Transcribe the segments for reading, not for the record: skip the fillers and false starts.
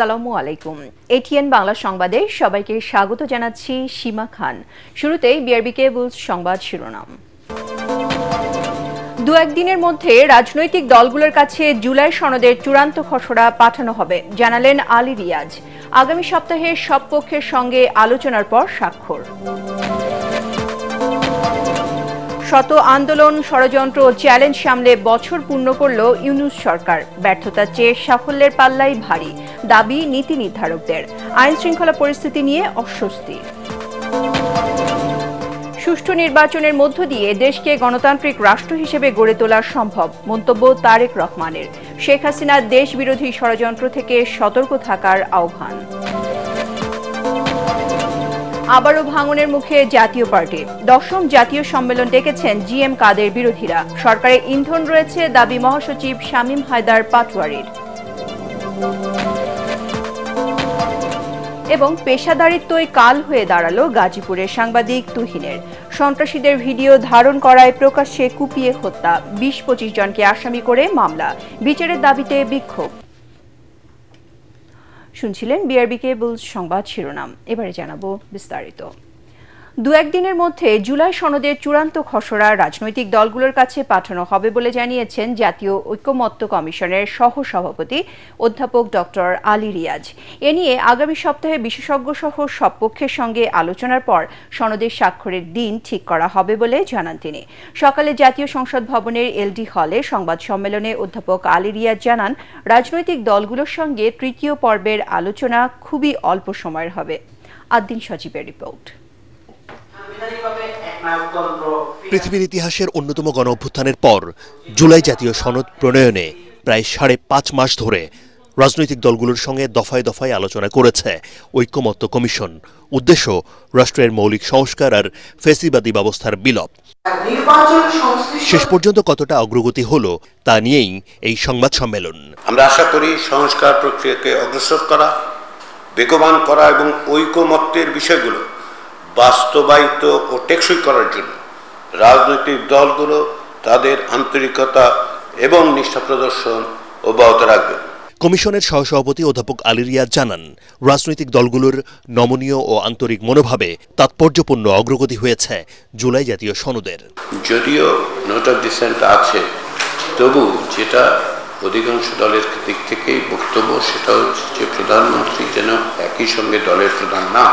আসসালামু আলাইকুম। এটিএন বাংলা সংবাদে সবাইকে স্বাগত জানাচ্ছি সীমা খান। শুরুতেই বিআরবি কেবলস সংবাদ শিরোনাম। দু একদিনের মধ্যে রাজনৈতিক দলগুলোর কাছে জুলাই সনদের চূড়ান্ত খসড়া পাঠানো হবে, জানালেন আলী রিয়াজ। আগামী সপ্তাহে সব পক্ষের সঙ্গে আলোচনার পর স্বাক্ষর। শত আন্দোলন, ষড়যন্ত্র ও চ্যালেঞ্জ সামলে বছর পূর্ণ করল ইউনূস সরকার। ব্যর্থতার চেয়ে সাফল্যের পাল্লাই ভারী, দাবি নীতি নির্ধারকদের। আইন শৃঙ্খলা পরিস্থিতি নিয়ে অস্বস্তি। সুষ্ঠু নির্বাচনের মধ্য দিয়ে দেশকে গণতান্ত্রিক রাষ্ট্র হিসেবে গড়ে তোলা সম্ভব, মন্তব্য তারেক রহমানের। শেখ হাসিনার দেশ বিরোধী ষড়যন্ত্র থেকে সতর্ক থাকার আহ্বান। আবারও ভাঙনের মুখে জাতীয় পার্টি। 10ম জাতীয় সম্মেলন ডেকেছেন জিএম কাদের বিরোধীরা। সরকারে ইন্ধন রয়েছে, দাবি মহাসচিব শামীম হায়দার পাটোয়ারির। এবং পেশাদারিত্বই কাল হয়ে দাঁড়ালো গাজীপুরের সাংবাদিক তুহিনের। সন্ত্রাসীদের ভিডিও ধারণ করায় প্রকাশ্যে কুপিয়ে হত্যা, 20-25 জনকে আসামি করে মামলা। বিচারের দাবিতে বিক্ষোভ। শুনছিলেন বিআরবি কেবলস সংবাদ শিরোনাম। এবারে জানাবো বিস্তারিত। দু একদিনের মধ্যে জুলাই সনদের চূড়ান্ত খসড়া রাজনৈতিক দলগুলোর কাছে পাঠানো হবে বলে জানিয়েছেন জাতীয় ঐকমত্য কমিশনের সহসভাপতি অধ্যাপক ডক্টর আলী রিয়াজ। এ নিয়ে আগামী সপ্তাহে বিশেষজ্ঞ সহ সব পক্ষের সঙ্গে আলোচনার পর সনদের স্বাক্ষরের দিন ঠিক করা হবে বলে জানান তিনি। সকালে জাতীয় সংসদ ভবনের এলডি হলে সংবাদ সম্মেলনে অধ্যাপক আলী রিয়াজ জানান, রাজনৈতিক দলগুলোর সঙ্গে তৃতীয় পর্বের আলোচনা খুবই অল্প সময়ের হবে। আদ্দিন সজীবের রিপোর্ট। পৃথিবীর ইতিহাসের অন্যতম গণ অভ্যুত্থানের পর জুলাই জাতীয় সনদ প্রণয়নে প্রায় 5.5 মাস ধরে রাজনৈতিক দলগুলোর সঙ্গে দফায় দফায় আলোচনা করেছে ঐকমত্য কমিশন। উদ্দেশ্য রাষ্ট্রের মৌলিক সংস্কার আর ফ্যাসিবাদী ব্যবস্থার বিলোপ। শেষ পর্যন্ত কতটা অগ্রগতি হলো তা নিয়েই এই সংবাদ সম্মেলন। আমরা আশা করি সংস্কার প্রক্রিয়াকে অগ্রসর করা, বেগবান করা এবং ঐকমত্যের বিষয়গুলো বাস্তবায়িত ও টেকসই করার জন্য রাজনৈতিক দলগুলো তাদের আন্তরিকতা এবং নিষ্ঠা প্রদর্শন অব্যাহত রাখবে। কমিশনের সহসভাপতি অধ্যাপক আলী রিয়াজ জানান, রাজনৈতিক দলগুলোর নমনীয় ও আন্তরিক মনোভাবে তাৎপর্যপূর্ণ অগ্রগতি হয়েছে জুলাই জাতীয় সনদের। যদিও নোট অফ ডিসেন্ট আছে, তবু যেটা অধিকাংশ দলের দিক থেকেই বক্তব্য সেটা হচ্ছে যে প্রধানমন্ত্রী যেন একই সঙ্গে দলের প্রধান না।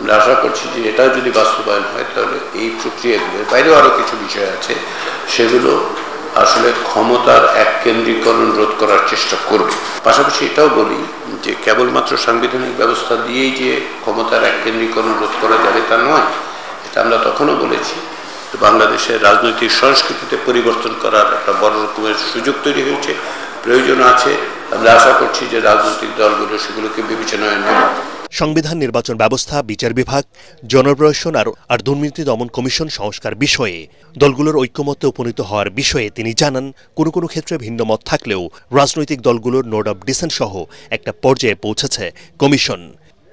আমরা আশা করছি যে এটা যদি বাস্তবায়ন হয় তাহলে এই প্রক্রিয়াগুলোর বাইরেও আরও কিছু বিষয় আছে, সেগুলো আসলে ক্ষমতার এককেন্দ্রীকরণ রোধ করার চেষ্টা করবে। পাশাপাশি এটাও বলি যে কেবলমাত্র সাংবিধানিক ব্যবস্থা দিয়েই যে ক্ষমতার এককেন্দ্রীকরণ রোধ করা যাবে তা নয়। এটা আমরা তখনও বলেছি বাংলাদেশের রাজনৈতিক সংস্কৃতিতে পরিবর্তন করার একটা বড় রকমের সুযোগ তৈরি হয়েছে, প্রয়োজন আছে। আমরা আশা করছি যে রাজনৈতিক দলগুলো সেগুলোকে বিবেচনায় নেবে। সংবিধান, নির্বাচন ব্যবস্থা, বিচার বিভাগ, জনপ্রশাসন আর দুর্নীতি দমন কমিশন সংস্কার বিষয়ে দলগুলোর ঐক্যমত্যে উপনীত হওয়ার বিষয়ে তিনি জানান, কোনো কোনো ক্ষেত্রে ভিন্ন মত থাকলেও রাজনৈতিক দলগুলোর নোট অফ ডিসেন্ট সহ একটা পর্যায়ে পৌঁছেছে কমিশন।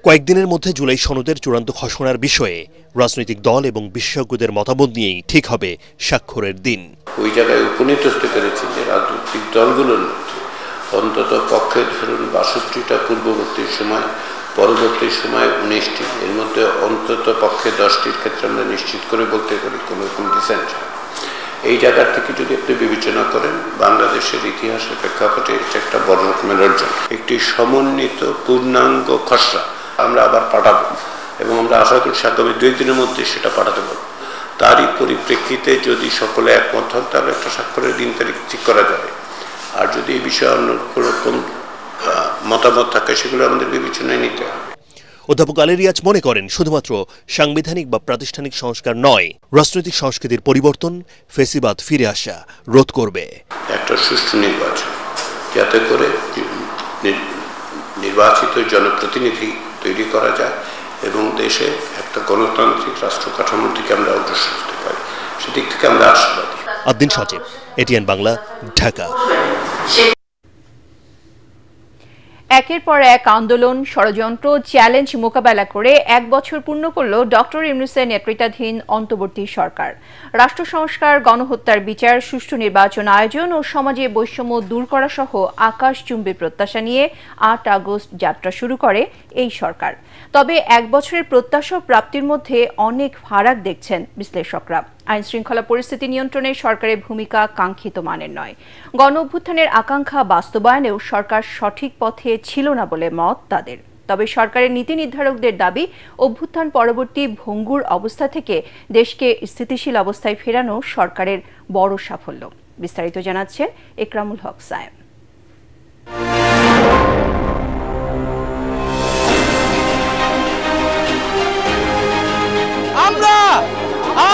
কয়েকদিনের মধ্যে জুলাই সনদের চূড়ান্ত খসড়ার বিষয়ে রাজনৈতিক দল এবং বিশেষজ্ঞদের মতামত নিয়েই ঠিক হবে স্বাক্ষরের দিন। ওই জায়গায় উপনীত হতে পেরেছি যে রাজনৈতিক দলগুলোর মধ্যে অন্তত পক্ষে ধরুন 62টা পূর্ববর্তী সময়, পরবর্তী সময় 19টি, এর মধ্যে অন্তত পক্ষে 10টির ক্ষেত্রে আমরা নিশ্চিত করে বলতে পারি কোনো রকম ডিসেন্ট। এই জায়গার থেকে যদি আপনি বিবেচনা করেন বাংলাদেশের ইতিহাসের প্রেক্ষাপটে এটা একটা বড় রকমের অর্জন। একটি সমন্বিত পূর্ণাঙ্গ খসড়া আমরা আবার পাঠাবো এবং আমরা আশা করছি আগামী 2 দিনের মধ্যে সেটা পাঠাতে পারবো। তারই পরিপ্রেক্ষিতে যদি সকলে একমত হন তাহলে একটা স্বাক্ষরের দিন তারিখ ঠিক করা যাবে। আর যদি এই বিষয়ে অন্য রকম মতামত থাকে সেগুলো আমাদের বিবেচনায় নিতে হবে। অধ্যাপক আলী রিয়াজ মনে করেন, শুধুমাত্র সাংবিধানিক বা প্রাতিষ্ঠানিক সংস্কার নয়, রাজনৈতিক সংস্কৃতির পরিবর্তন ফ্যাসিবাদ ফিরে আসা রোধ করবে। একটা সুষ্ঠু নির্বাচন যাতে করে নির্বাচিত জনপ্রতিনিধি তৈরি করা যায় এবং দেশে একটা গণতান্ত্রিক রাষ্ট্র কাঠামোর দিকে আমরা অগ্রসর হতে পারি, সেদিক থেকে আমরা আশাবাদী। আদ্দিন সজীব, এটিএন বাংলা, ঢাকা। একের পর এক আন্দোলন, ষড়যন্ত্র, চ্যালেঞ্জ মোকাবেলা করে 1 বছর পূর্ণ করল ডক্টর ইউনূসের নেতৃত্বাধীন অন্তর্বর্তী সরকার। রাষ্ট্র সংস্কার, গণহত্যার বিচার, সুষ্ঠু নির্বাচন আয়োজন ও সমাজে বৈষম্য দূর করা সহ আকাশচুম্বী প্রত্যাশা নিয়ে 8 আগস্ট যাত্রা শুরু করে এই সরকার। তবে 1 বছরের প্রত্যাশা প্রাপ্তির মধ্যে অনেক ফারাক দেখছেন বিশ্লেষকরা। আইন শৃঙ্খলা পরিস্থিতি নিয়ন্ত্রণে সরকারের ভূমিকা কাঙ্ক্ষিত মানের নয়। গণ অভ্যুত্থানের আকাঙ্ক্ষা বাস্তবায়নেও সরকার সঠিক পথে ছিল না বলে মত তাদের। তবে সরকারের নীতি নির্ধারকদের দাবি, অভ্যুত্থান পরবর্তী ভঙ্গুর অবস্থা থেকে দেশকে স্থিতিশীল অবস্থায় ফেরানো সরকারের বড় সাফল্য। বিস্তারিত জানাচ্ছেন একরামুল হক সায়েম। আমরা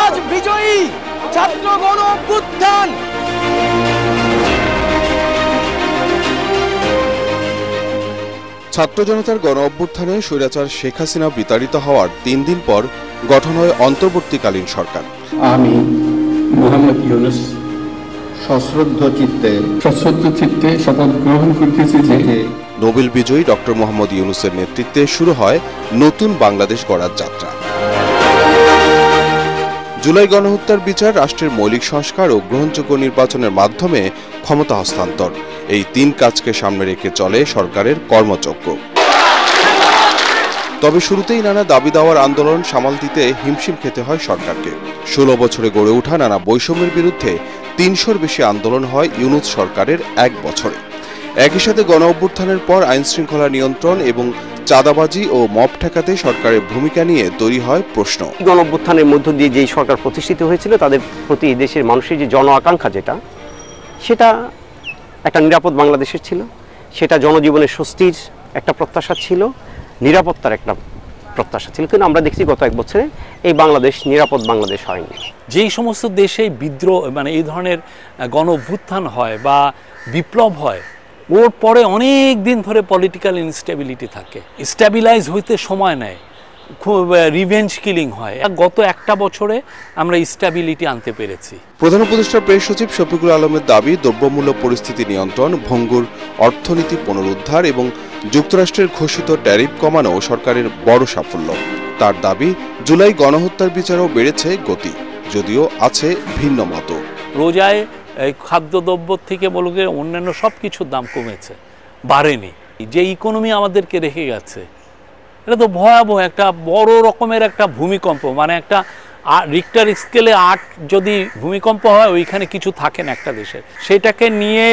আজ বিজয়ী, ছাত্র গণ অভ্যুত্থান। ছাত্র জনতার গণ অভ্যুত্থানে স্বৈরাচার শেখ হাসিনা বিতাড়িত হওয়ার 3 দিন পর গঠন হয় অন্তর্বর্তীকালীন সরকার। আমি মোহাম্মদ ইউনূস সশ্রদ্ধ চিত্তে শপথ গ্রহণ করতেছি যে নোবেল বিজয়ী ডক্টর মোহাম্মদ ইউনূসের নেতৃত্বে শুরু হয় নতুন বাংলাদেশ গড়ার যাত্রা। জুলাই গণহত্যার বিচার, রাষ্ট্রের মৌলিক সংস্কার ও গ্রহণযোগ্য নির্বাচনের মাধ্যমে ক্ষমতা হস্তান্তর, এই 3 কাজকে সামনে রেখে চলে সরকারের কর্মযজ্ঞ। তবে শুরুতেই নানা দাবি দাওয়ার আন্দোলন সামাল দিতে হিমশিম খেতে হয় সরকারকে। 16 বছরে গড়ে ওঠা নানা বৈষম্যের বিরুদ্ধে 300-র বেশি আন্দোলন হয় ইউনূস সরকারের 1 বছরে। একই সাথে গণ অভ্যুত্থানের পর আইন শৃঙ্খলা নিয়ন্ত্রণ এবং চাঁদাবাজি ও মব ঠেকাতে সরকারের ভূমিকা নিয়ে তৈরি হয় প্রশ্ন। গণ অভ্যুত্থানের মধ্য দিয়ে যেই সরকার প্রতিষ্ঠিত হয়েছিল, তাদের প্রতি দেশের মানুষের যে জন আকাঙ্ক্ষা সেটা একটা নিরাপদ বাংলাদেশের ছিল, সেটা জনজীবনের স্বস্তির একটা প্রত্যাশা ছিল, নিরাপত্তার একটা প্রত্যাশা ছিল। কিন্তু আমরা দেখছি গত 1 বছরে এই বাংলাদেশ নিরাপদ বাংলাদেশ হয়নি। যেই সমস্ত দেশে বিদ্রোহ এই ধরনের গণ অভ্যুত্থান হয় বা বিপ্লব হয়, ওর পরে অনেক দিন ধরে পলিটিক্যাল ইনস্টেবিলিটি থাকে, স্টেবিলাইজ হইতে সময় নেয়, খুব রিভেঞ্জ কিলিং হয়। গত 1টা বছরে আমরা স্টেবিলিটি আনতে পেরেছি। প্রধান উপদেষ্টা প্রেস সচিব শফিকুল আলমের দাবি, দ্রব্যমূল্য পরিস্থিতি নিয়ন্ত্রণ, ভঙ্গুর অর্থনীতি পুনরুদ্ধার এবং যুক্তরাষ্ট্রের ঘোষিত ট্যারিফ কমানো সরকারের বড় সাফল্য। তার দাবি, জুলাই গণহত্যার বিচারেও বেড়েছে গতি, যদিও আছে ভিন্ন মত। রোজায় খাদ্যদ্রব্য থেকে বলতে অন্যান্য সব কিছুর দাম কমেছে, বাড়েনি। যে ইকোনমি আমাদেরকে রেখে গেছে, এটা তো ভয়াবহ একটা বড় রকমের একটা ভূমিকম্প। একটা রিক্টার স্কেলে 8 যদি ভূমিকম্প হয়, ওইখানে কিছু থাকে না একটা দেশের। সেটাকে নিয়ে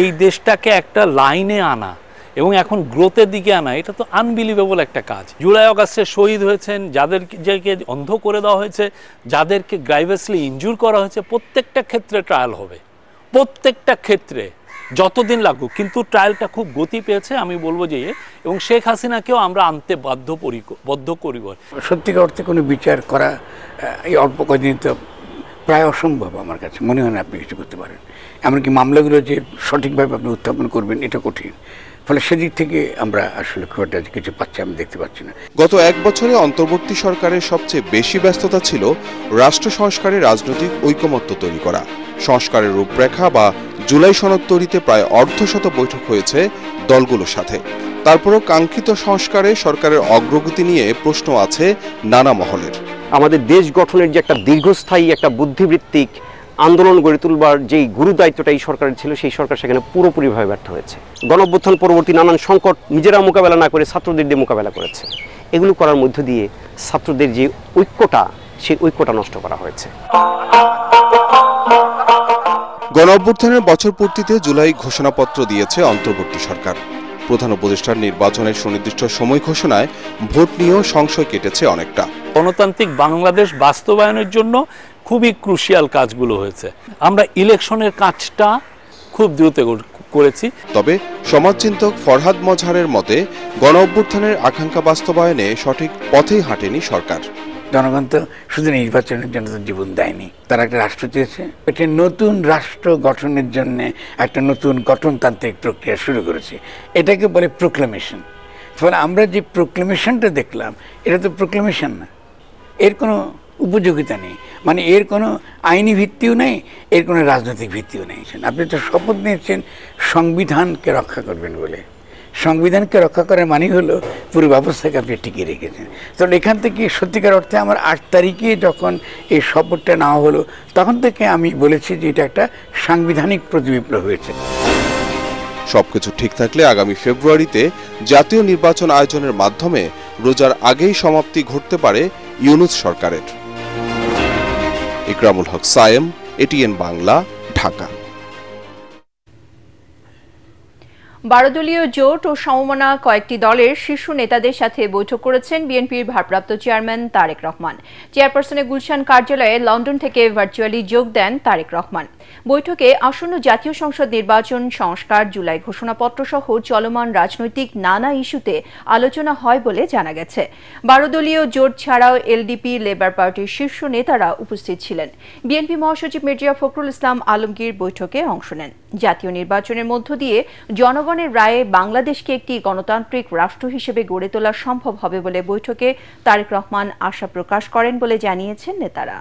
এই দেশটাকে একটা লাইনে আনা এবং এখন গ্রোথের দিকে আনা, এটা তো আনবিলিভেবল একটা কাজ। জুলাই আগস্টে শহীদ হয়েছেন, যাদেরকে অন্ধ করে দেওয়া হয়েছে, যাদেরকে গ্রাইভাসলি ইনজুর করা হয়েছে, প্রত্যেকটা ক্ষেত্রে ট্রায়াল হবে, প্রত্যেকটা ক্ষেত্রে যতদিন লাগুক। কিন্তু ট্রায়ালটা খুব গতি পেয়েছে আমি বলবো যে, এবং শেখ হাসিনাকেও আমরা আনতে বদ্ধ করিব। সত্যিকার অর্থে কোনো বিচার করা এই অল্প কদিন তো প্রায় অসম্ভব আমার কাছে মনে হয় না আপনি কিছু করতে পারেন। এমনকি মামলাগুলো যে সঠিকভাবে আপনি উত্থাপন করবেন, এটা কঠিন। ফলে সেদিক থেকে আমরা আসলে খুব একটা কিছু পাচ্ছি আমি দেখতে পাচ্ছি না। গত 1 বছরে অন্তর্বর্তী সরকারের সবচেয়ে বেশি ব্যস্ততা ছিল রাষ্ট্র সংস্কারে রাজনৈতিক ঐকমত্য তৈরি করা। সংস্কারের রূপরেখা বা জুলাই সনদ তৈরিতে প্রায় অর্ধশত বৈঠক হয়েছে দলগুলোর সাথে। তারপরও কাঙ্ক্ষিত সংস্কারে সরকারের অগ্রগতি নিয়ে প্রশ্ন আছে নানা মহলের। আমাদের দেশ গঠনের যে একটা দীর্ঘস্থায়ী একটা বুদ্ধিবৃত্তিক আন্দোলন গড়ে তুলবার যেই গুরু দায়িত্বটা এই সরকারের ছিল, সেই সরকার সেখানে পুরোপুরিভাবে ব্যর্থ হয়েছে। গণ অভ্যুত্থান পরবর্তী নানান সংকট নিজেরা মোকাবেলা না করে ছাত্রদের দিয়ে মোকাবেলা করেছে। এগুলো করার মধ্য দিয়ে ছাত্রদের যে ঐক্যটা, সেই ঐক্যটা নষ্ট করা হয়েছে। গণ অভ্যুত্থানের বছর পূর্তিতে জুলাই ঘোষণাপত্র দিয়েছে অন্তর্বর্তী সরকার। প্রধান উপদেষ্টার নির্বাচনের সুনির্দিষ্ট সময় ঘোষণায় ভোট নিয়েও সংশয় কেটেছে অনেকটা। গণতান্ত্রিক বাংলাদেশ বাস্তবায়নের জন্য খুবই ক্রুশিয়াল কাজগুলো হয়েছে। আমরা ইলেকশনের কাজটা খুব দ্রুত করেছি। তবে সমাজচিন্তক ফরহাদ মজহারের মতে, গণ অভ্যুত্থানের আকাঙ্ক্ষা বাস্তবায়নে সঠিক পথেই হাঁটেনি সরকার। জনগণ তো শুধু নির্বাচনের জন্য তো জীবন দেয়নি, তারা একটা রাষ্ট্র চেয়েছে। একটা নতুন রাষ্ট্র গঠনের জন্য একটা নতুন গঠনতান্ত্রিক প্রক্রিয়া শুরু করেছে, এটাকে বলে প্রোক্লেমেশন। ফলে আমরা যে প্রোক্লেমেশনটা দেখলাম, এটা তো প্রোক্লেমেশন না, এর কোনো উপযোগিতা নেই, এর কোনো আইনি ভিত্তিও নেই, এর কোনো রাজনৈতিক ভিত্তিও নেই। আপনি তো শপথ নিয়েছেন সংবিধানকে রক্ষা করবেন বলে, সংবিধানকে রক্ষা করার মানে হলো পুরো ব্যবস্থাকে আপনি টিকিয়ে রেখেছেন। তাহলে এখান থেকে সত্যিকার অর্থে আমার 8 তারিখে যখন এই শপথটা নেওয়া হলো তখন থেকে আমি বলেছি যে এটা একটা সাংবিধানিক প্রতিবিপ্লব হয়েছে। সবকিছু ঠিক থাকলে আগামী ফেব্রুয়ারিতে জাতীয় নির্বাচন আয়োজনের মাধ্যমে রোজার আগেই সমাপ্তি ঘটতে পারে ইউনূস সরকারের। ইকরামুল হক সায়েম, এটিএন বাংলা, ঢাকা। 12 দলীয় জোট ও সমমনা কয়েকটি দলের শীর্ষ নেতাদের সাথে বৈঠক করেছেন বিএনপির ভারপ্রাপ্ত চেয়ারম্যান তারেক রহমান। চেয়ারপারসনের গুলশান কার্যালয়ে লন্ডন থেকে ভার্চুয়ালি যোগ দেন তারেক রহমান। বৈঠকে আসন্ন জাতীয় সংসদ নির্বাচন, সংস্কার, জুলাই ঘোষণাপত্র সহ চলমান রাজনৈতিক নানা ইস্যুতে আলোচনা হয় বলে জানা গেছে। 12 দলীয় জোট ছাড়াও এলডিপি, লেবার পার্টির শীর্ষ নেতারা উপস্থিত ছিলেন। বিএনপি মহাসচিব মির্জা ফখরুল ইসলাম আলমগীর বৈঠকে অংশ নেন। জাতীয় নির্বাচনের মধ্য দিয়ে জনগণের রায়ে বাংলাদেশকে একটি গণতান্ত্রিক রাষ্ট্র হিসেবে গড়ে তোলা সম্ভব হবে বলে বৈঠকে তারেক রহমান আশা প্রকাশ করেন বলে জানিয়েছেন নেতারা।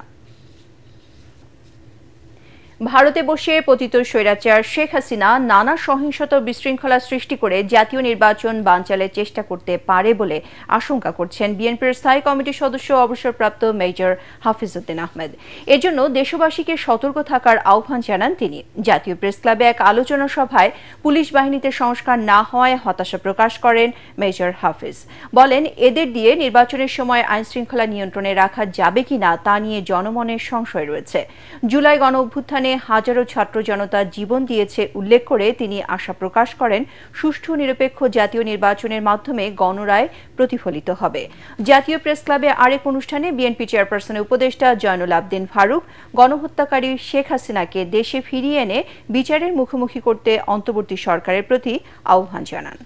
ভারতে বসে পতিত স্বৈরাচার শেখ হাসিনা নানা সহিংসতা বিশৃঙ্খলা সৃষ্টি করে জাতীয় নির্বাচন বানচালের চেষ্টা করতে পারে বলে আশঙ্কা করছেন বিএনপির স্থায়ী কমিটির সদস্য অবসরপ্রাপ্ত মেজর হাফিজউদ্দিন আহমেদ। এজন্য দেশবাসীকে সতর্ক থাকার আহ্বান জানান তিনি। জাতীয় প্রেস ক্লাবে এক আলোচনা সভায় পুলিশ বাহিনীতে সংস্কার না হওয়ায় হতাশা প্রকাশ করেন মেজর হাফিজ। বলেন, এদের দিয়ে নির্বাচনের সময় আইনশৃঙ্খলা নিয়ন্ত্রণে রাখা যাবে কিনা তা নিয়ে জনমনের সংশয় রয়েছে। জুলাই গণ অভ্যুত্থানে হাজারো ছাত্র জনতা জীবন দিয়েছে উল্লেখ করে তিনি আশা প্রকাশ করেন সুষ্ঠু নিরপেক্ষ জাতীয় নির্বাচনের মাধ্যমে গণরায় প্রতিফলিত হবে। জাতীয় প্রেস ক্লাবে আরেক অনুষ্ঠানে বিএনপি চেয়ারপারসনের উপদেষ্টা জয়নুল আবদিন ফারুক গণহত্যাকারী শেখ হাসিনাকে দেশে ফিরিয়ে এনে বিচারের মুখোমুখি করতে অন্তর্বর্তী সরকারের প্রতি আহ্বান জানান।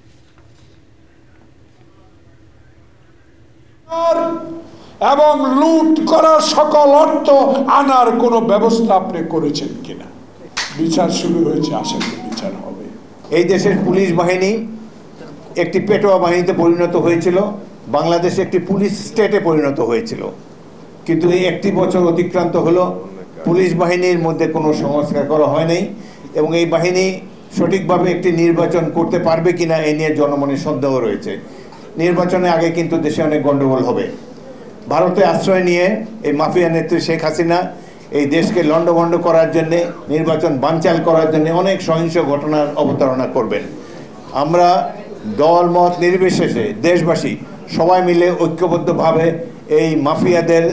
এবং লুট করার সকল অর্থ আনার কোন ব্যবস্থা আপনি করেছেন কিনা? বিচার শুরু হয়েছে, আশা করি বিচার হবে। এই দেশের পুলিশ বাহিনী একটি পেটোয়া বাহিনীতে পরিণত হয়েছিল, বাংলাদেশ একটি পুলিশ স্টেটে পরিণত হয়েছিল, কিন্তু এই 1 বছর অতিক্রান্ত হলো, পুলিশ বাহিনীর মধ্যে কোনো সংস্কার করা হয় নাই এবং এই বাহিনী সঠিকভাবে একটি নির্বাচন করতে পারবে কিনা এ নিয়ে জনমনের সন্দেহ রয়েছে। নির্বাচনের আগে কিন্তু দেশে অনেক গন্ডগোল হবে। ভারতে আশ্রয় নিয়ে এই মাফিয়া নেত্রী শেখ হাসিনা এই দেশকে লন্ডভন্ড করার জন্য, নির্বাচন বানচাল করার জন্য অনেক সহিংস ঘটনার অবতারণা করবেন। আমরা দল মত নির্বিশেষে দেশবাসী সবাই মিলে ঐক্যবদ্ধভাবে এই মাফিয়াদের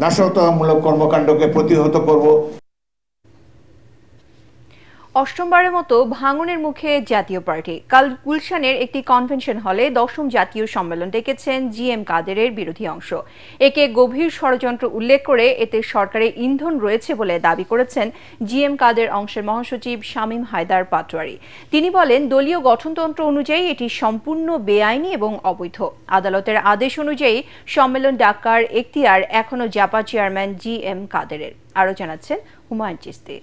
নাশকতামূলক কর্মকাণ্ডকে প্রতিহত করব। অষ্টমবারের মতো ভাঙনের মুখে জাতীয় পার্টি। কাল গুলশানের একটি কনভেনশন হলে 10ম জাতীয় সম্মেলন ডেকেছেন জিএম কাদেরের বিরোধী অংশ। একে গভীর ষড়যন্ত্র উল্লেখ করে এতে সরকারে ইন্ধন রয়েছে বলে দাবি করেছেন জিএম কাদের অংশের মহাসচিব শামীম হায়দার পাটোয়ারি। তিনি বলেন, দলীয় গঠনতন্ত্র অনুযায়ী এটি সম্পূর্ণ বেআইনি এবং অবৈধ। আদালতের আদেশ অনুযায়ী সম্মেলন ডাকার এখতিয়ার এখনও জাপা চেয়ারম্যান জিএম কাদেরের। আরও জানাচ্ছেন হুমায়ুন চিস্তি।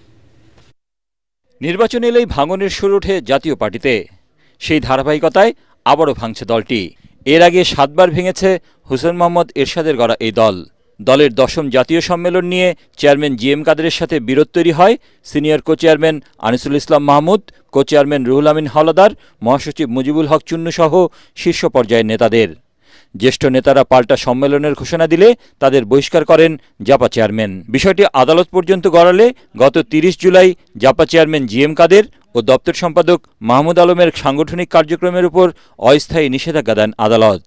নির্বাচন এলেই ভাঙনের সুর ওঠে জাতীয় পার্টিতে। সেই ধারাবাহিকতায় আবারও ভাঙছে দলটি। এর আগে 7 বার ভেঙেছে হোসেন মোহাম্মদ এরশাদের গড়া এই দল। দলের 10ম জাতীয় সম্মেলন নিয়ে চেয়ারম্যান জিএম কাদেরের সাথে বিরোধ তৈরি হয় সিনিয়র কো চেয়ারম্যান আনিসুল ইসলাম মাহমুদ, কো চেয়ারম্যান রুহুল আমিন হাওলাদার, মহাসচিব মুজিবুল হক চুন্নু সহ শীর্ষ পর্যায়ের নেতাদের। জ্যেষ্ঠ নেতারা পাল্টা সম্মেলনের ঘোষণা দিলে তাদের বহিষ্কার করেন জাপা চেয়ারম্যান। বিষয়টি আদালত পর্যন্ত গড়ালে গত 30 জুলাই জাপা চেয়ারম্যান জিএম কাদের ও দপ্তর সম্পাদক মাহমুদ আলমের সাংগঠনিক কার্যক্রমের উপর অস্থায়ী নিষেধাজ্ঞা দেন আদালত।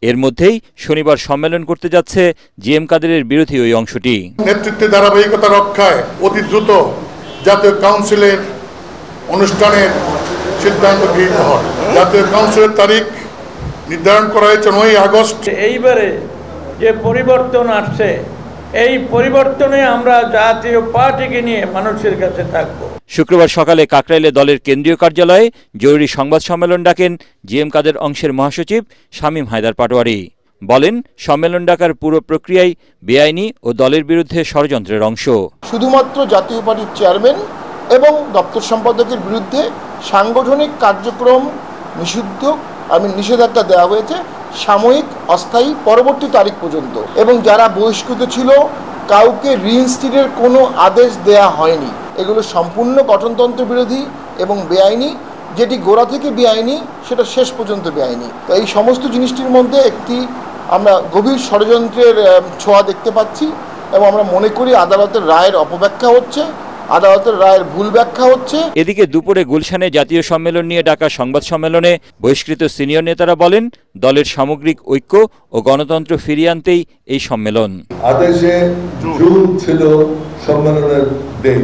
এর মধ্যেই শনিবার সম্মেলন করতে যাচ্ছে জিএম কাদেরের বিরোধী ওই অংশটি। নেতৃত্বে ধারাবাহিকতা রক্ষায় অতি দ্রুত জাতীয় কাউন্সিলের অনুষ্ঠানের সিদ্ধান্ত গৃহীত হয়। জাতীয় কাউন্সিলের তারিখ নির্ধারণ করা হয়েছে 9 আগস্ট। এইবারে যে পরিবর্তন আসছে, এই পরিবর্তনে আমরা জাতীয় পার্টিকে নিয়ে মানুষের কাছে থাকব। শুক্রবার সকালে কাকরাইলে দলের কেন্দ্রীয় কার্যালয়ে জরুরি সংবাদ সম্মেলন ডাকেন জিএম কাদের অংশের মহাসচিব শামীম হায়দার পাটোয়ারি। বলেন, সম্মেলন ডাকার পুরো প্রক্রিয়াই বেআইনি ও দলের বিরুদ্ধে ষড়যন্ত্রের অংশ। শুধুমাত্র জাতীয় পার্টির চেয়ারম্যান এবং দপ্তর সম্পাদকের বিরুদ্ধে সাংগঠনিক কার্যক্রম নিষেধাজ্ঞা দেওয়া হয়েছে সাময়িক, অস্থায়ী, পরবর্তী তারিখ পর্যন্ত, এবং যারা বহিষ্কৃত ছিল কাউকে রিইনস্টেটের কোনো আদেশ দেয়া হয়নি। এগুলো সম্পূর্ণ গঠনতন্ত্র বিরোধী এবং বেআইনি। যেটি গোড়া থেকে বেআইনি সেটা শেষ পর্যন্ত বেআইনি। তো এই সমস্ত জিনিসটির মধ্যে একটি আমরা গভীর ষড়যন্ত্রের ছোঁয়া দেখতে পাচ্ছি এবং আমরা মনে করি আদালতের রায়ের অপব্যাখ্যা হচ্ছে, আদালতের রায়ের ভুল ব্যাখ্যা হচ্ছে। এদিকে দুপুরে গুলশানে জাতীয় সম্মেলন নিয়ে ডাকা সংবাদ সম্মেলনে বহিষ্কৃত সিনিয়র নেতারা বলেন, দলের সামগ্রিক ঐক্য ও গণতন্ত্র ফিরিয়ে আনতেই এই সম্মেলন। 28 জুন ছিল সম্মেলনের দিন,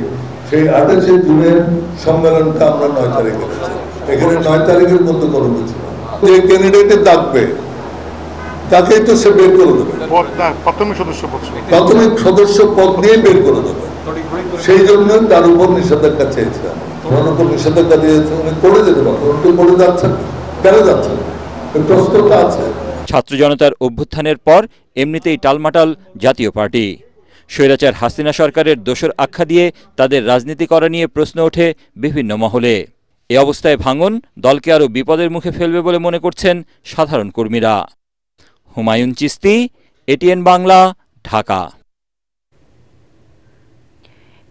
সেই 28 জুনের সম্মেলনটা আমরা 9 তারিখে এখানে 9 তারিখের মধ্যে করবো। যে ক্যান্ডিডেটে থাকবে তাকেই তো সে বের করে দেবে, প্রাথমিক সদস্য পদ দিয়ে বের করে দেবে। সেই জন্য তার উপর নিষেধাজ্ঞা চেয়েছিলাম, ওনার উপর নিষেধাজ্ঞা দিয়েছে, উনি করে যেতে পারেন, উনি করে যাচ্ছেন, কেন যাচ্ছেন প্রশ্নটা আছে। ছাত্র জনতার অভ্যুত্থানের পর এমনিতেই টালমাটাল জাতীয় পার্টি। স্বৈরাচার হাসিনা সরকারের দোসর আখ্যা দিয়ে তাদের রাজনীতি করা নিয়ে প্রশ্ন ওঠে বিভিন্ন মহলে। এ অবস্থায় ভাঙন দলকে আরও বিপদের মুখে ফেলবে বলে মনে করছেন সাধারণ কর্মীরা। হুমায়ুন চিস্তি, এটিএন বাংলা, ঢাকা।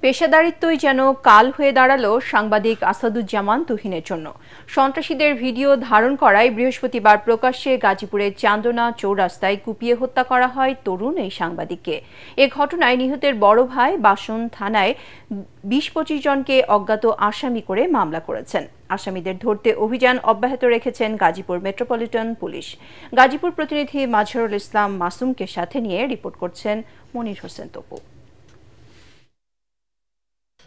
পেশাদারিত্বই যেন কাল হয়ে দাঁড়ালো সাংবাদিক আসাদুজ্জামান তুহিনের জন্য। সন্ত্রাসীদের ভিডিও ধারণ করায় বৃহস্পতিবার প্রকাশ্যে গাজীপুরের চান্দনা চৌরাস্তায় কুপিয়ে হত্যা করা হয় তরুণ এই সাংবাদিককে। এ ঘটনায় নিহতের বড় ভাই বাসন থানায় 20-25 জনকে অজ্ঞাত আসামি করে মামলা করেছেন। আসামিদের ধরতে অভিযান অব্যাহত রেখেছেন গাজীপুর মেট্রোপলিটন পুলিশ। গাজীপুর প্রতিনিধি মাজহারুল ইসলাম মাসুমকে সাথে নিয়ে রিপোর্ট করছেন মনির হোসেন তপু।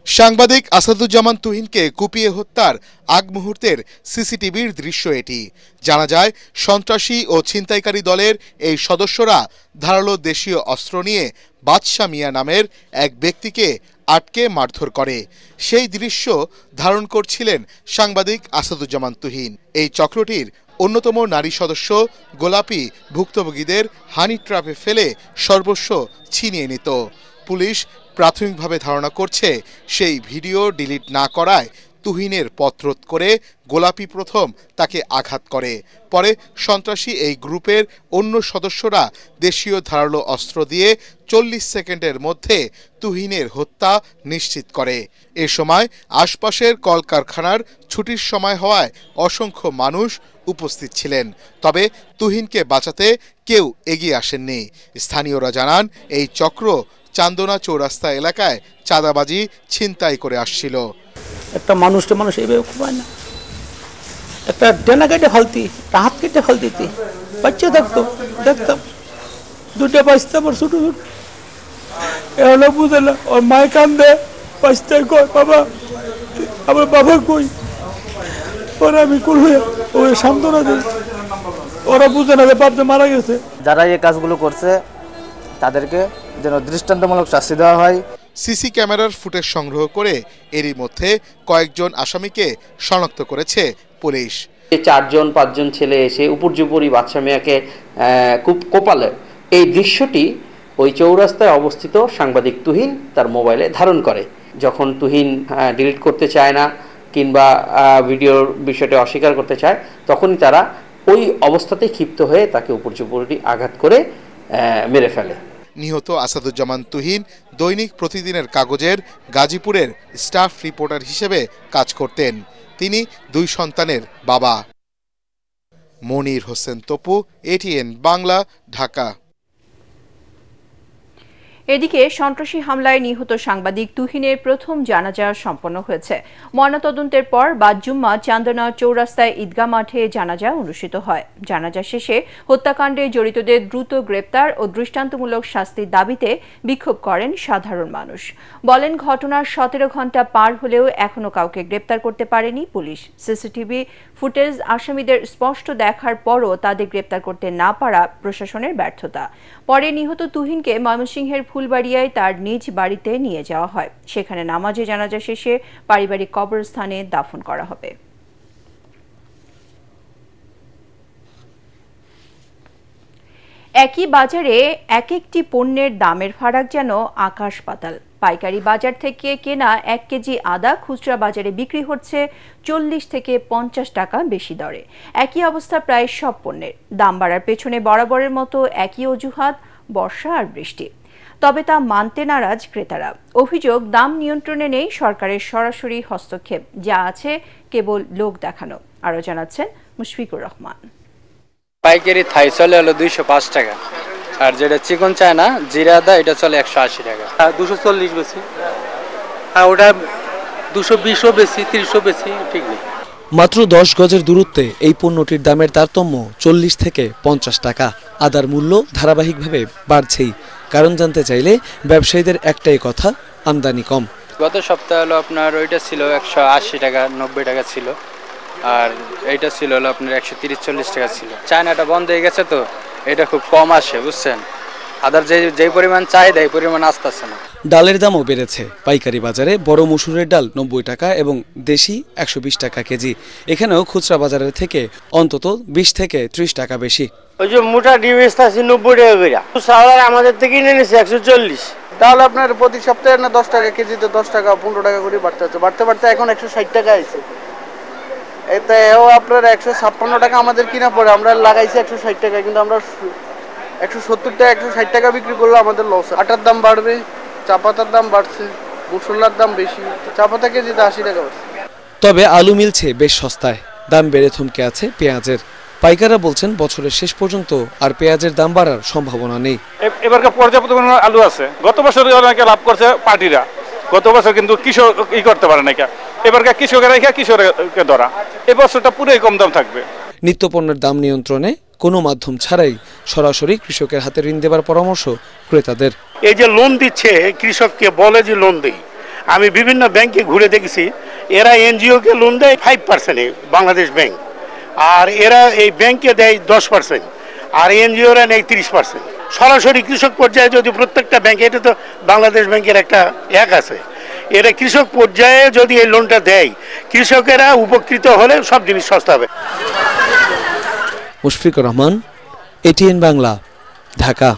সাংবাদিক আসাদুজ্জামান তুহিনকে কুপিয়ে হত্যার আগ মুহূর্তের সিসিটিভির দৃশ্য এটি। জানা যায়, সন্ত্রাসী ও ছিনতাইকারী দলের এই সদস্যরা ধারালো দেশীয় অস্ত্র নিয়ে বাদশা মিয়া নামের এক ব্যক্তিকে আটকে মারধর করে। সেই দৃশ্য ধারণ করছিলেন সাংবাদিক আসাদুজ্জামান তুহিন। এই চক্রটির অন্যতম নারী সদস্য গোলাপি ভুক্তভোগীদের হানি ট্র্যাপে ফেলে সর্বস্ব ছিনিয়ে নিত। পুলিশ প্রাথমিকভাবে ধারণা করছে, সেই ভিডিও ডিলিট না করায় তুহিনের পথরোধ করে গোলাপি প্রথম তাকে আঘাত করে। পরে সন্ত্রাসী এই গ্রুপের অন্য সদস্যরা দেশীয় ধারালো অস্ত্র দিয়ে 40 সেকেন্ডের মধ্যে তুহিনের হত্যা নিশ্চিত করে। এ সময় আশপাশের কলকারখানার ছুটির সময় হওয়ায় অসংখ্য মানুষ উপস্থিত ছিলেন। তবে তুহিনকে বাঁচাতে কেউ এগিয়ে আসেননি। স্থানীয়রা জানান, এই চক্র চান্দনা চৌরাস্তা এলাকায় চাঁদাবাজি ছিনতাই করে আসছিল। একটা মানুষ এইভাবে খুবায় না, একটা ডেনা কেটে ফালতি, একটা হাত কেটে ফালতি, বাচ্চা দেখতাম 2টা বাচ্চা আমার ছোট ছোট, এগুলো বুঝে না। ওর মায় কান্দে, বাচ্চায় কয় বাবা, আমার বাবা কই, ওরা আমি করবো, ওই সান্ত্বনা দেয়। ওরা বুঝে না যে বাচ্চা মারা গেছে। যারা এই কাজগুলো করছে তাদেরকে যেন দৃষ্টান্তমূলক শাস্তি দেওয়া হয়। সিসি ক্যামেরার ফুটেজ সংগ্রহ করে এরই মধ্যে কয়েকজন আসামিকে শনাক্ত করেছে পুলিশ। 4-5 জন ছেলে এসে উপর্যুপরি বাদশা মিয়াকে খুব কোপালে, এই দৃশ্যটি ওই চৌরাস্তায় অবস্থিত সাংবাদিক তুহিন তার মোবাইলে ধারণ করে। যখন তুহিন ডিলিট করতে চায় না কিংবা ভিডিওর বিষয়টা অস্বীকার করতে চায়, তখনই তারা ওই অবস্থাতেই ক্ষিপ্ত হয়ে তাকে উপর্যুপরি আঘাত করে মেরে ফেলে। নিহত আসাদুজ্জামান তুহিন দৈনিক প্রতিদিনের কাগজের গাজীপুরের স্টাফ রিপোর্টার হিসেবে কাজ করতেন। তিনি 2 সন্তানের বাবা। মনির হোসেন তপু, এটিএন বাংলা, ঢাকা। এদিকে সন্ত্রাসী হামলায় নিহত সাংবাদিক তুহিনের প্রথম জানাজা সম্পন্ন হয়েছে। ময়নাতদন্তের পর বাদ জুম্মা চান্দনা চৌরাস্তায় ঈদগাহ মাঠে জানাজা অনুষ্ঠিত হয়। জানাজা শেষে হত্যাকাণ্ডে জড়িতদের দ্রুত গ্রেপ্তার ও দৃষ্টান্তমূলক শাস্তির দাবিতে বিক্ষোভ করেন সাধারণ মানুষ। বলেন, ঘটনার 17 ঘণ্টা পার হলেও এখনো কাউকে গ্রেপ্তার করতে পারেনি পুলিশ। সিসিটিভি ফুটেজ আসামিদের স্পষ্ট দেখার পরও তাদের গ্রেপ্তার করতে না পারা প্রশাসনের ব্যর্থতা। পরে নিহত তুহিনকে ময়মনসিংহের ফুলবাড়িয়ায় তার নিজ বাড়িতে নিয়ে যাওয়া হয়। সেখানে নামাজে জানাজা শেষে পারিবারিক কবরস্থানে দাফন করা হবে। একই বাজারে এক একটি পণ্যের দামের ফারাক যেন আকাশ পাতাল। পাইকারি বাজার থেকে কেনা 1 কেজি আদা খুচরা বাজারে বিক্রি হচ্ছে 40 থেকে 50 টাকা বেশি দরে। একই অবস্থা প্রায় সব পণ্যের। দাম বাড়ার পেছনে বরাবরের মতো একই অজুহাত, বর্ষা আর বৃষ্টি। তবে তা মানতে নারাজ ক্রেতারা। অভিযোগ, দাম নিয়ন্ত্রণে নেই সরকারের সরাসরি হস্তক্ষেপ, যা আছে কেবল লোক দেখানো। আরও জানাচ্ছেন মুশফিকুর রহমান। পাইকারি থাই চলে হলো 205 টাকা, আর যেটা চিকন চায়না জিরা আদা এটা চলে 180 টাকা। 240 বেশি, আর ওটা 220ও বেশি, 30ও বেশি, ঠিক নেই। মাত্র 10 গজের দূরত্বে এই পণ্যটির দামের তারতম্য 40 থেকে 50 টাকা। আদার মূল্য ধারাবাহিকভাবে বাড়ছেই। কারণ জানতে চাইলে ব্যবসায়ীদের একটাই কথা, আমদানি কম। গত সপ্তাহে হলো আপনার ওইটা ছিল 180 টাকা 90 টাকা ছিল, আর এইটা ছিল হলো আপনার 130-40 টাকা ছিল। চায়নাটা বন্ধ হয়ে গেছে, তো এটা খুব কম আসে, বুঝছেন। আদার যে পরিমাণ চাহিদা এই পরিমাণ আসতেছে না। ডালের দামও বেড়েছে। পাইকারি বাজারে বড় মসুরের ডাল 90 টাকা এবং দেশি 120 টাকা কেজি। এখানেও খুচরা বাজারের থেকে অন্তত 20 থেকে 30 টাকা বেশি। ওই যে মোটা ডিম আছে 90 টাকা করে, চাউল আমাদের থেকে কিনে নিছে 140। তাহলে আপনার প্রতি সপ্তাহে না 10 টাকা কেজিতে 10 টাকা 15 টাকা করে বাড়তে হচ্ছে, বাড়তে এখন 160 টাকা আছে। এতেও আপনার 156 টাকা আমাদের কিনা পড়ে, আমরা লাগাইছি 160 টাকা, কিন্তু আমরা 170 টাকা 160 টাকা বিক্রি করলে আমাদের লস। আটার দাম বাড়বে, চা পাতার দাম বাড়ছে, মশলার দাম বেশি, চা পাতা কেজিতে 80 টাকা বাড়ছে। তবে আলু মিলছে বেশ সস্তায়। দাম বেড়ে থমকে আছে পেঁয়াজের। পাইকাররা বলছেন বছরের শেষ পর্যন্ত আর পেঁয়াজের দাম বাড়ার সম্ভাবনা নেই। এবারকার পর্যাপ্ত পরিমাণ আলু আছে। গত বছর অনেকে লাভ করছে পার্টিরা, গত বছর কিন্তু কৃষক করতে পারে না। এবারকার কৃষকেরা কৃষককে ধরা, এবছরটা পুরোই কম দাম থাকবে। নিত্যপণ্যের দাম নিয়ন্ত্রণে কোনো মাধ্যম ছাড়াই সরাসরি কৃষকের হাতে ঋণ দেবার পরামর্শ ক্রেতাদের। এই যে লোন দিচ্ছে কৃষককে, বলে যে লোন দেই, আমি বিভিন্ন ব্যাংকে ঘুরে দেখেছি, এরা এনজিওকে লোন দেয় 5%, বাংলাদেশ ব্যাংক, আর এরা এই ব্যাংকে দেয় 10%, আর এনজিওরা নেয় 30%। সরাসরি কৃষক পর্যায়ে যদি প্রত্যেকটা ব্যাংকে, এটা তো বাংলাদেশ ব্যাংকের একটা অ্যাপ আছে, এরা কৃষক পর্যায়ে যদি এই লোনটা দেয়, কৃষকেরা উপকৃত হলে সব জিনিস সস্তা হবে। মুশফিকুর রহমান, এটিএন বাংলা, ঢাকা।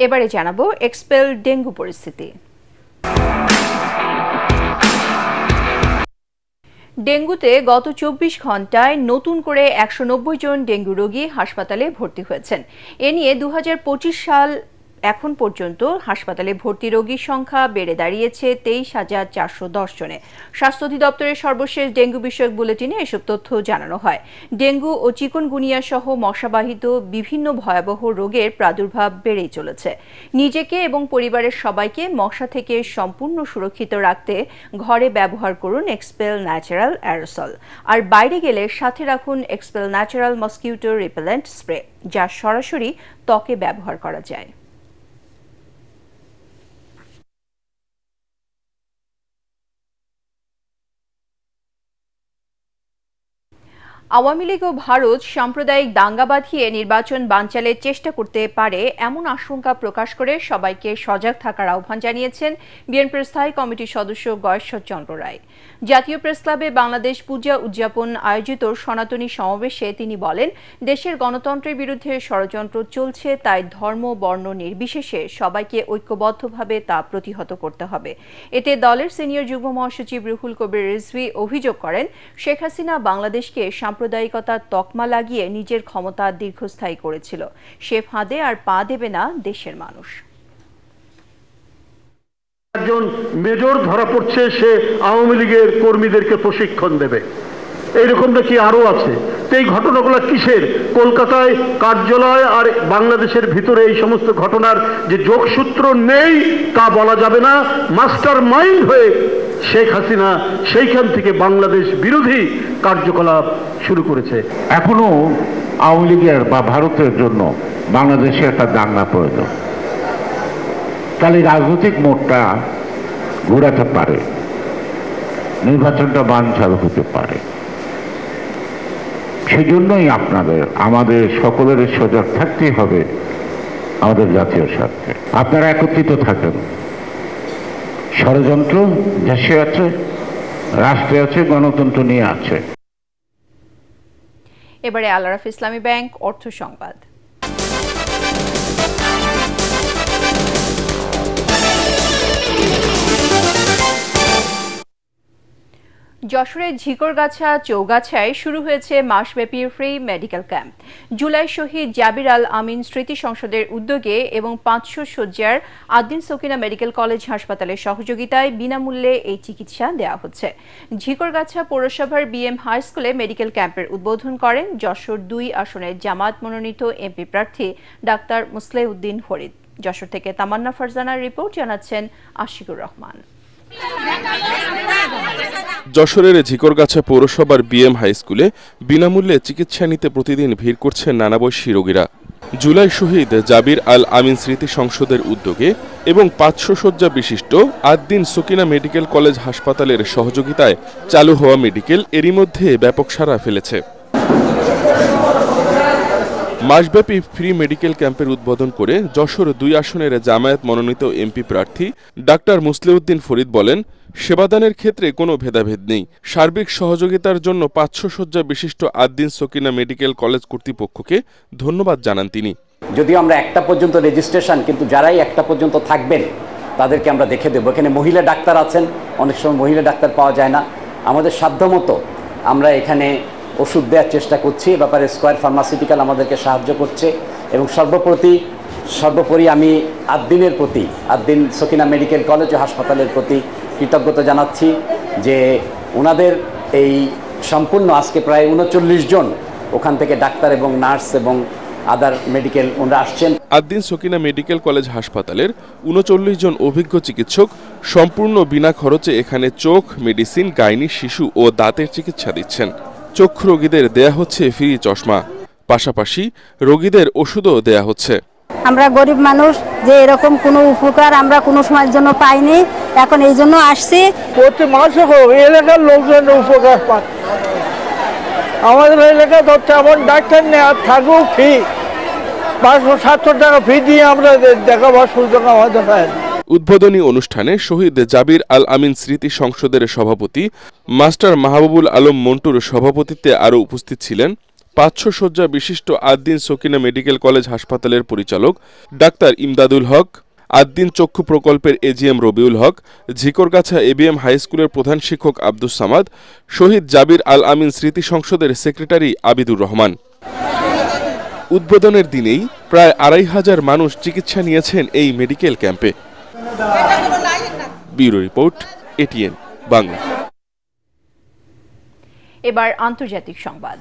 এবারে জানাবো এক্সপেল ডেঙ্গু পরিস্থিতি। ডেঙ্গুতে গত 24 ঘন্টায় নতুন করে 190 জন ডেঙ্গু রোগী হাসপাতালে ভর্তি হয়েছেন। এ নিয়ে 2025 সাল এখন পর্যন্ত হাসপাতালে ভর্তি রোগীর সংখ্যা বেড়ে দাঁড়িয়েছে 23,410 জনে। স্বাস্থ্য অধিদপ্তরের সর্বশেষ ডেঙ্গু বিষয়ক বুলেটিনে এসব তথ্য জানানো হয়। ডেঙ্গু ও চিকুনগুনিয়া সহ মশাবাহিত বিভিন্ন ভয়াবহ রোগের প্রাদুর্ভাব বেড়েই চলেছে। নিজেকে এবং পরিবারের সবাইকে মশা থেকে সম্পূর্ণ সুরক্ষিত রাখতে ঘরে ব্যবহার করুন এক্সপেল ন্যাচারাল অ্যারোসল, আর বাইরে গেলে সাথে রাখুন expel natural mosquito repellent spray, যা সরাসরি ত্বকে ব্যবহার করা যায়। আওয়ামী লীগ ও ভারত সাম্প্রদায়িক দাঙ্গা বাঁধিয়ে নির্বাচন বানচালের চেষ্টা করতে পারে এমন আশঙ্কা প্রকাশ করে সবাইকে সজাগ থাকার আহ্বান জানিয়েছেন বিএনপির স্থায়ী কমিটির সদস্য গয়েশ্বর চন্দ্র রায়। জাতীয় প্রেসক্লাবে বাংলাদেশ পূজা উদযাপন আয়োজিত সনাতনী সমাবেশে তিনি বলেন, দেশের গণতন্ত্রের বিরুদ্ধে ষড়যন্ত্র চলছে, তাই ধর্ম বর্ণ নির্বিশেষে সবাইকে ঐক্যবদ্ধভাবে তা প্রতিহত করতে হবে। এতে দলের সিনিয়র যুগ্ম মহাসচিব রুহুল কবির রিজভী অভিযোগ করেন, শেখ হাসিনা বাংলাদেশকে সাম্প্রদায়িকতার তকমা লাগিয়ে নিজের ক্ষমতা দীর্ঘস্থায়ী করেছিল। সে ফাঁদে আর পা দেবে না দেশের মানুষ। একজন মেজর ধরা পড়ছে, সে আওয়ামী লীগের কর্মীদেরকে প্রশিক্ষণ দেবে, এইরকমটা কি আরো আছে? এই ঘটনাগুলো কিসের? কলকাতায় কার্যালয় আর বাংলাদেশের ভিতরে এই সমস্ত ঘটনার যে যোগসূত্র নেই তা বলা যাবে না। মাস্টার মাইন্ড হয়ে শেখ হাসিনা সেইখান থেকে বাংলাদেশ বিরোধী কার্যকলাপ শুরু করেছে। এখনো আওয়ামী লীগের বা ভারতের জন্য বাংলাদেশে একটা দাঙ্গা প্রয়োজন, তাহলে রাজনৈতিক মোড়টা ঘোরাতে পারে, নির্বাচনটা বানচাল হতে পারে। সেজন্যই আমাদের সকলের সজাগ থাকতেই হবে আমাদের জাতীয় স্বার্থে। আপনারা একত্রিত থাকেন। ষড়যন্ত্র দেশে আছে, রাষ্ট্রে আছে, গণতন্ত্র নিয়ে আছে। এবারে আল আরাফা ইসলামী ব্যাংক অর্থ সংবাদ। যশোরের ঝিকরগাছা চৌগাছায় শুরু হয়েছে মাসব্যাপী ফ্রি মেডিকেল ক্যাম্প। জুলাই শহীদ জাবির আল আমিন স্মৃতি সংসদের উদ্যোগে এবং 500 শয্যার আদ্দিন সকিনা মেডিকেল কলেজ হাসপাতালের সহযোগিতায় বিনামূল্যে এই চিকিৎসা দেওয়া হচ্ছে। ঝিকরগাছা পৌরসভার বিএম হাই স্কুলে মেডিকেল ক্যাম্পের উদ্বোধন করেন যশোর 2 আসনের জামায়াত মনোনীত এমপি প্রার্থী ডাক্তার মুসলেউদ্দিন ফরিদ। যশোর থেকে তামান্না ফারজানার রিপোর্ট, জানাচ্ছেন আশিকুর রহমান। যশোরের ঝিকরগাছা পৌরসভার বিএম হাই স্কুলে বিনামূল্যে চিকিৎসা নিতে প্রতিদিন ভিড় করছেন নানা বয়সী রোগীরা। জুলাই শহীদ জাবির আল আমিন স্মৃতি সংসদের উদ্যোগে এবং 500 শয্যা বিশিষ্ট আদ্দিন সকিনা মেডিকেল কলেজ হাসপাতালের সহযোগিতায় চালু হওয়া মেডিকেল এরই মধ্যে ব্যাপক সাড়া ফেলেছে। মাসব্যাপী ফ্রি মেডিকেল ক্যাম্পের উদ্বোধন করে যশোর 2 আসনের জামায়াত মনোনীত এমপি প্রার্থী ডাক্তার মুসলেউদ্দিন ফরিদ বলেন, সেবাদানের ক্ষেত্রে কোনো ভেদাভেদ নেই। সার্বিক সহযোগিতার জন্য 500 শয্যা বিশিষ্ট আদ্দিন সকিনা মেডিকেল কলেজ কর্তৃপক্ষকে ধন্যবাদ জানান তিনি। যদিও আমরা 1টা পর্যন্ত রেজিস্ট্রেশন, কিন্তু যারাই 1টা পর্যন্ত থাকবেন তাদেরকে আমরা দেখে দেবো। এখানে মহিলা ডাক্তার আছেন, অনেক সময় মহিলা ডাক্তার পাওয়া যায় না। আমাদের সাধ্যমতো আমরা এখানে ওষুধ দেওয়ার চেষ্টা করছি। এ ব্যাপারে স্কয়ার ফার্মাসিউটিক্যাল আমাদেরকে সাহায্য করছে এবং সর্বোপরি আমি আদ্দিন সকিনা মেডিকেল কলেজ ও হাসপাতালের প্রতি কৃতজ্ঞতা জানাচ্ছি যে ওনাদের এই সম্পূর্ণ আজকে প্রায় 39 জন ওখান থেকে ডাক্তার এবং নার্স এবং আদার মেডিকেল ওনারা আসছেন। আদ্দিন সকিনা মেডিকেল কলেজ হাসপাতালের 39 জন অভিজ্ঞ চিকিৎসক সম্পূর্ণ বিনা খরচে এখানে চোখ, মেডিসিন, গাইনি, শিশু ও দাঁতের চিকিৎসা দিচ্ছেন। চক্ষু রোগীদের দেয়া হচ্ছে ফ্রি চশমা, পাশাপাশি রোগীদের ওষুধও দেয়া হচ্ছে। আমরা গরিব মানুষ, যে এরকম কোনো উপকার আমরা কোনো সময়ের জন্য পাইনি, এখন এই জন্য আসছি। প্রতি মাসে এলাকার লোকজন উপকার পায়। আমাদের এলাকায় তো তেমন ডাক্তার নেই, আর থাকুক ফি 500-700 টাকা ফি দিয়ে আমরা দেখাবার সুযোগ আমাদের হয়। উদ্বোধনী অনুষ্ঠানে শহীদ জাবির আল আমিন স্মৃতি সংসদের সভাপতি মাস্টার মাহবুবুল আলম মন্টুর সভাপতিত্বে আরও উপস্থিত ছিলেন 500 শয্যা বিশিষ্ট আদ্দিন সকিনা মেডিকেল কলেজ হাসপাতালের পরিচালক ডাক্তার ইমদাদুল হক, আদ্দিন চক্ষু প্রকল্পের এজিএম রবিউল হক, ঝিকরগাছা এবিএম হাই স্কুলের প্রধান শিক্ষক আব্দুস সামাদ, শহীদ জাবির আল আমিন স্মৃতি সংসদের সেক্রেটারি আবিদুর রহমান। উদ্বোধনের দিনেই প্রায় 2500 মানুষ চিকিৎসা নিয়েছেন এই মেডিকেল ক্যাম্পে। Bureau report, ATN Bangla. এবার আন্তর্জাতিক সংবাদ।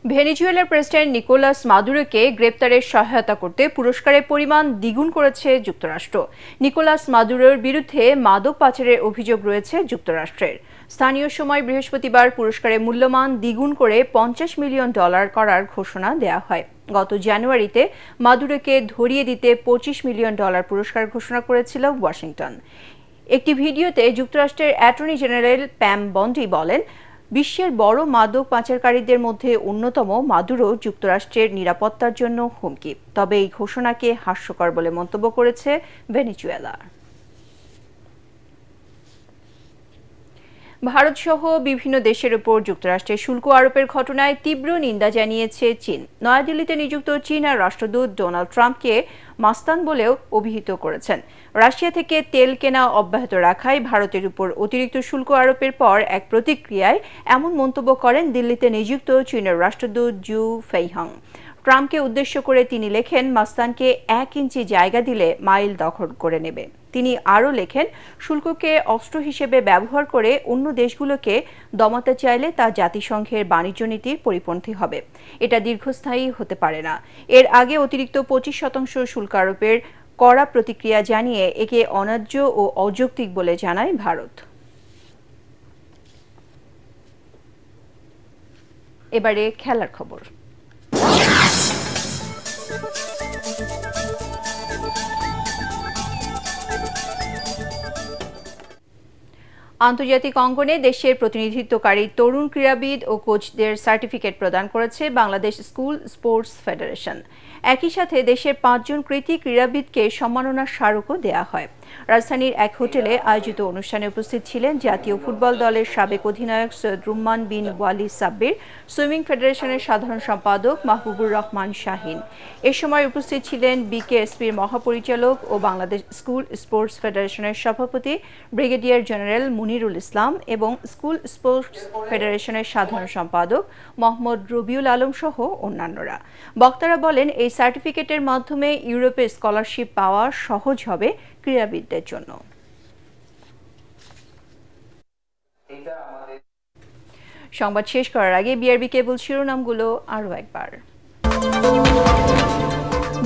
ভেনেজুয়েলার প্রেসিডেন্ট নিকোলাস মাদুরোকে গ্রেপ্তারের সহায়তা করতে পুরস্কারের পরিমাণ দ্বিগুণ করেছে যুক্তরাষ্ট্র। নিকোলাস মাদুরোর বিরুদ্ধে মাদক পাচারের অভিযোগ রয়েছে যুক্তরাষ্ট্রের। স্থানীয় সময় বৃহস্পতিবার পুরস্কারের মূল্যমান দ্বিগুণ করে $50 মিলিয়ন করার ঘোষণা দেওয়া হয়। গত জানুয়ারিতে মাদুরোকে ধরিয়ে দিতে $25 মিলিয়ন পুরস্কার ঘোষণা করেছিল ওয়াশিংটন। একটি ভিডিওতে যুক্তরাষ্ট্রের অ্যাটর্নি জেনারেল প্যাম বন্ডি বলেন, বিশ্বের বড় মাদক পাচারকারীদের মধ্যে অন্যতম মাদুরো যুক্তরাষ্ট্রের নিরাপত্তার জন্য হুমকি। তবে এই ঘোষণাকে হাস্যকর বলে মন্তব্য করেছে ভেনেজুয়েলা। ভারতসহ বিভিন্ন দেশের উপর যুক্তরাষ্ট্রের শুল্ক আরোপের ঘটনায় তীব্র নিন্দা জানিয়েছে চীন। নয়াদিল্লিতে নিযুক্ত চীনের রাষ্ট্রদূত ডোনাল্ড ট্রাম্পকে মাস্তান বলেও অভিহিত করেছেন। রাশিয়া থেকে তেল কেনা অব্যাহত রাখায় ভারতের উপর অতিরিক্ত শুল্ক আরোপের পর এক প্রতিক্রিয়ায় এমন মন্তব্য করেন দিল্লিতে নিযুক্ত চীনের রাষ্ট্রদূত জু ফেইহং। ট্রাম্পকে উদ্দেশ্য করে তিনি লেখেন, মাস্তানকে 1 ইঞ্চি জায়গা দিলে মাইল দখল করে নেবে। তিনি আরও লেখেন, শুল্ককে অস্ত্র হিসেবে ব্যবহার করে অন্য দেশগুলোকে দমাতে চাইলে তা জাতিসংঘের বাণিজ্য নীতির পরিপন্থী হবে। এটা দীর্ঘস্থায়ী হতে পারে না। এর আগে অতিরিক্ত 25% শুল্ক আরোপের কড়া প্রতিক্রিয়া জানিয়ে একে অন্যায্য ও অযৌক্তিক বলে জানায় ভারত। এবারে খেলার খবর। আন্তর্জাতিক অঙ্গনে দেশের প্রতিনিধিত্বকারী তরুণ ক্রীড়াবিদ ও কোচদের সার্টিফিকেট প্রদান করেছে বাংলাদেশ স্কুল স্পোর্টস ফেডারেশন। একই সাথে দেশের 5 জন কৃতী ক্রীড়াবিদকে সম্মাননা স্মারকও দেওয়া হয়। রাজধানীর এক হোটেলে আয়োজিত অনুষ্ঠানে উপস্থিত ছিলেন জাতীয় ফুটবল দলের সাবেক অধিনায়ক সৈয়দ রুম্মান বিন ওয়ালি সাব্বির, সুইমিং ফেডারেশনের সাধারণ সম্পাদক মাহবুবুর রহমান শাহিন। এ সময় উপস্থিত ছিলেন বিকেএসপির মহাপরিচালক ও বাংলাদেশ স্কুল স্পোর্টস ফেডারেশনের সভাপতি ব্রিগেডিয়ার জেনারেল মুনিরুল ইসলাম এবং স্কুল স্পোর্টস ফেডারেশনের সাধারণ সম্পাদক মোহাম্মদ রবিউল আলম সহ অন্যান্যরা। বক্তারা বলেন, এই সার্টিফিকেটের মাধ্যমে ইউরোপে স্কলারশিপ পাওয়া সহজ হবে ক্রীড়াবিদদের জন্য। সংবাদ শেষ করার আগে বিআরবি কেবল শিরোনামগুলো আরও একবার।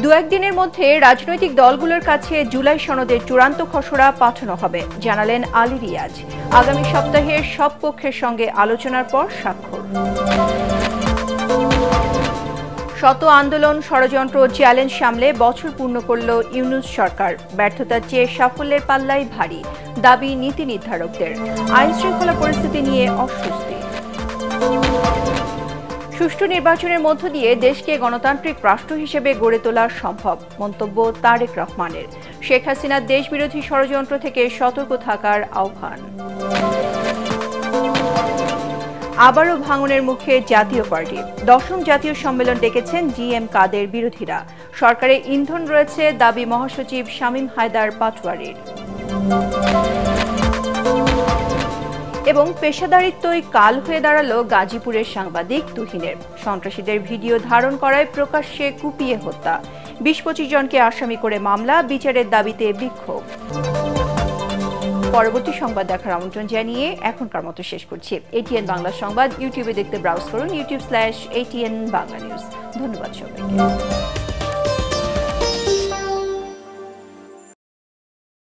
দু একদিনের মধ্যে রাজনৈতিক দলগুলোর কাছে জুলাই সনদের চূড়ান্ত খসড়া পাঠানো হবে, জানালেন আলী রিয়াজ। আগামী সপ্তাহে সব পক্ষের সঙ্গে আলোচনার পর স্বাক্ষর। শত আন্দোলন, ষড়যন্ত্র, চ্যালেঞ্জ সামলে বছর পূর্ণ করল ইউনূস সরকার। ব্যর্থতার চেয়ে সাফল্যের পাল্লাই ভারী, দাবি নীতি নির্ধারকদের। আইন শৃঙ্খলা পরিস্থিতি নিয়ে অস্বস্তি। সুষ্ঠু নির্বাচনের মধ্য দিয়ে দেশকে গণতান্ত্রিক রাষ্ট্র হিসেবে গড়ে তোলা সম্ভব, মন্তব্য তারেক রহমানের। শেখ হাসিনার দেশবিরোধী ষড়যন্ত্র থেকে সতর্ক থাকার আহ্বান। আবারও ভাঙনের মুখে জাতীয় পার্টি। 10ম জাতীয় সম্মেলন ডেকেছেন জিএম কাদের বিরোধীরা। সরকারে ইন্ধন রয়েছে, দাবি মহাসচিব শামীম হায়দার পাটোয়ারির। এবং পেশাদারিত্বই কাল হয়ে দাঁড়ালো গাজীপুরের সাংবাদিক তুহিনের। সন্ত্রাসীদের ভিডিও ধারণ করায় প্রকাশ্যে কুপিয়ে হত্যা। 20-25 জনকে আসামি করে মামলা, বিচারের দাবিতে বিক্ষোভ। পরবর্তী সংবাদ দেখার আমন্ত্রণ জানিয়ে এখনকার মতো শেষ করছি। এটিএন বাংলা সংবাদ ইউটিউবে দেখতে ব্রাউজ করুন youtube.com/ATN Bangla News। ধন্যবাদ সবাইকে।